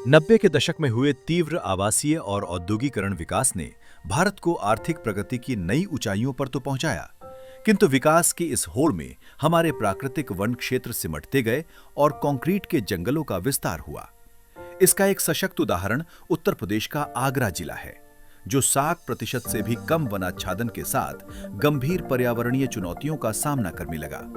90 के दशक में हुए तीव्र आवासीय और औद्योगिकरण विकास ने भारत को आर्थिक प्रगति की नई ऊंचाइयों पर तो पहुंचाया, किंतु विकास की इस होड़ में हमारे प्राकृतिक वन क्षेत्र सिमटते गए और कंक्रीट के जंगलों का विस्तार हुआ। इसका एक सशक्त उदाहरण उत्तर प्रदेश का आगरा जिला है, जो 60% से भी कम वनाच्छादन के साथ गंभीर पर्यावरणीय चुनौतियों का सामना करने लगा।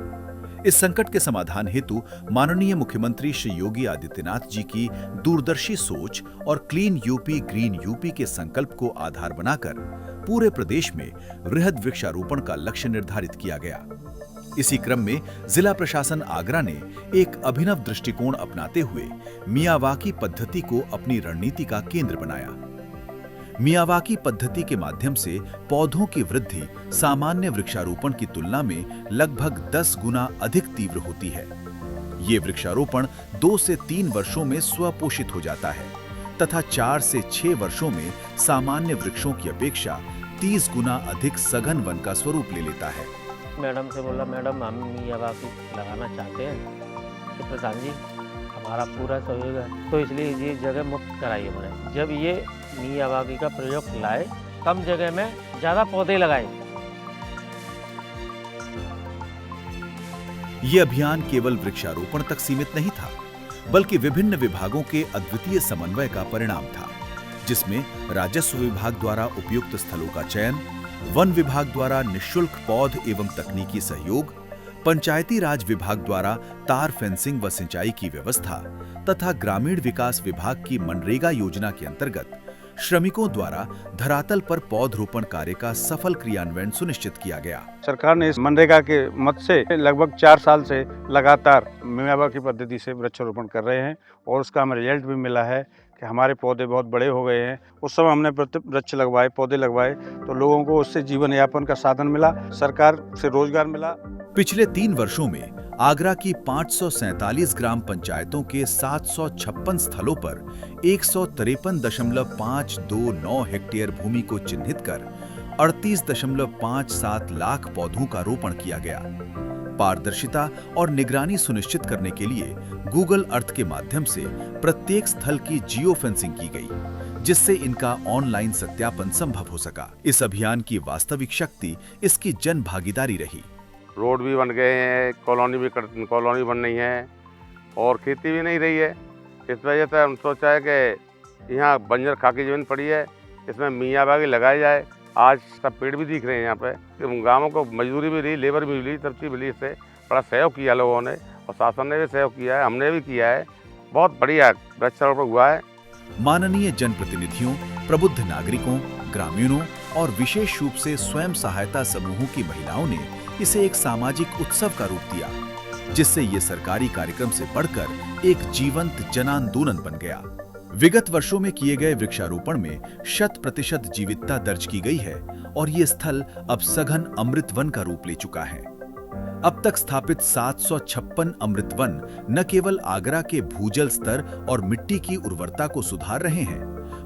इस संकट के समाधान हेतु माननीय मुख्यमंत्री श्री योगी आदित्यनाथ जी की दूरदर्शी सोच और क्लीन यूपी ग्रीन यूपी के संकल्प को आधार बनाकर पूरे प्रदेश में वृहद वृक्षारोपण का लक्ष्य निर्धारित किया गया। इसी क्रम में जिला प्रशासन आगरा ने एक अभिनव दृष्टिकोण अपनाते हुए मियावाकी पद्धति को अपनी रणनीति का केंद्र बनाया। मियावाकी पद्धति के माध्यम से पौधों की वृद्धि सामान्य वृक्षारोपण की तुलना में लगभग 10 गुना अधिक तीव्र होती है। ये वृक्षारोपण 2 से 3 वर्षों में स्वपोषित हो जाता है तथा 4 से 6 वर्षों में सामान्य वृक्षों की अपेक्षा 30 गुना अधिक सघन वन का स्वरूप ले लेता है। मैडम से बोला, मैडम हम मियावाकी लगाना चाहते हैं कि प्रधान जी हमारा पूरा सहयोग है, तो इसलिए ये जगह मुक्त कराइए हमें। जब ये मियावाकी का प्रयोग लाए, कम जगह में ज्यादा पौधे लगाए। ये अभियान केवल वृक्षारोपण तक सीमित नहीं था, बल्कि विभिन्न विभागों के अद्वितीय समन्वय का परिणाम था, जिसमें राजस्व विभाग द्वारा उपयुक्त स्थलों का चयन, वन विभाग द्वारा निःशुल्क पौध एवं तकनीकी सहयोग, पंचायती राज विभाग द्वारा तार फेंसिंग व सिंचाई की व्यवस्था तथा ग्रामीण विकास विभाग की मनरेगा योजना के अंतर्गत श्रमिकों द्वारा धरातल पर पौधरोपण कार्य का सफल क्रियान्वयन सुनिश्चित किया गया। सरकार ने इस मनरेगा के मद से लगभग 4 साल से लगातार मियावाकी पद्धति से वृक्षारोपण कर रहे हैं और उसका हमें रिजल्ट भी मिला है कि हमारे पौधे बहुत बड़े हो गए हैं। उस समय हमने वृक्ष लगवाए, पौधे लगवाए, तो लोगों को उससे जीवन यापन का साधन मिला, सरकार से रोजगार मिला। पिछले 3 वर्षों में आगरा की 547 ग्राम पंचायतों के 756 स्थलों पर 153.529 हेक्टेयर भूमि को चिन्हित कर 38.57 लाख पौधों का रोपण किया गया। पारदर्शिता और निगरानी सुनिश्चित करने के लिए गूगल अर्थ के माध्यम से प्रत्येक स्थल की जियो फेंसिंग की गई, जिससे इनका ऑनलाइन सत्यापन संभव हो सका। इस अभियान की वास्तविक शक्ति इसकी जन भागीदारी रही। रोड भी बन गए हैं, कॉलोनी बन रही है और खेती भी नहीं रही है। इस वजह से हम सोचा है कि यहाँ बंजर खाकी जमीन पड़ी है, इसमें मियावाकी लगाई जाए। आज सब पेड़ भी दिख रहे हैं यहाँ पे। गाँवों को मजदूरी भी रही, लेबर भी मिली, सब चीज़ मिली। इससे बड़ा सहयोग किया लोगों ने और शासन ने भी सहयोग किया है, हमने भी किया है। बहुत बढ़िया वृक्षारोपण हुआ है। माननीय जनप्रतिनिधियों, प्रबुद्ध नागरिकों, ग्रामीणों और विशेष रूप से स्वयं सहायता समूहों की महिलाओं ने इसे एक सामाजिक उत्सव का रूप दिया, जिससे ये सरकारी कार्यक्रम से बढ़कर एक जीवंत जनांदोलन बन गया। विगत वर्षों में किए गए वृक्षारोपण में 100% जीवितता दर्ज की गई है और ये स्थल अब सघन अमृत वन का रूप ले चुका है। अब तक स्थापित 756 अमृत वन न केवल आगरा के भूजल स्तर और मिट्टी की उर्वरता को सुधार रहे हैं,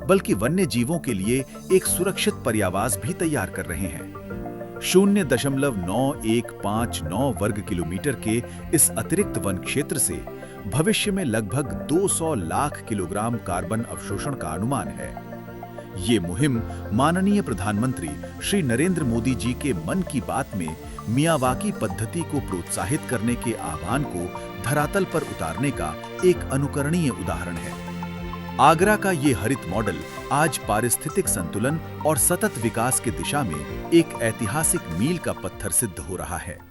बल्कि वन्य जीवों के लिए एक सुरक्षित पर्यावास भी तैयार कर रहे हैं। 0.9159 वर्ग किलोमीटर के इस अतिरिक्त वन क्षेत्र से भविष्य में लगभग 200 लाख किलोग्राम कार्बन अवशोषण का अनुमान है। ये मुहिम माननीय प्रधानमंत्री श्री नरेंद्र मोदी जी के मन की बात में मियावाकी पद्धति को प्रोत्साहित करने के आह्वान को धरातल पर उतारने का एक अनुकरणीय उदाहरण है। आगरा का ये हरित मॉडल आज पारिस्थितिक संतुलन और सतत विकास की दिशा में एक ऐतिहासिक मील का पत्थर सिद्ध हो रहा है।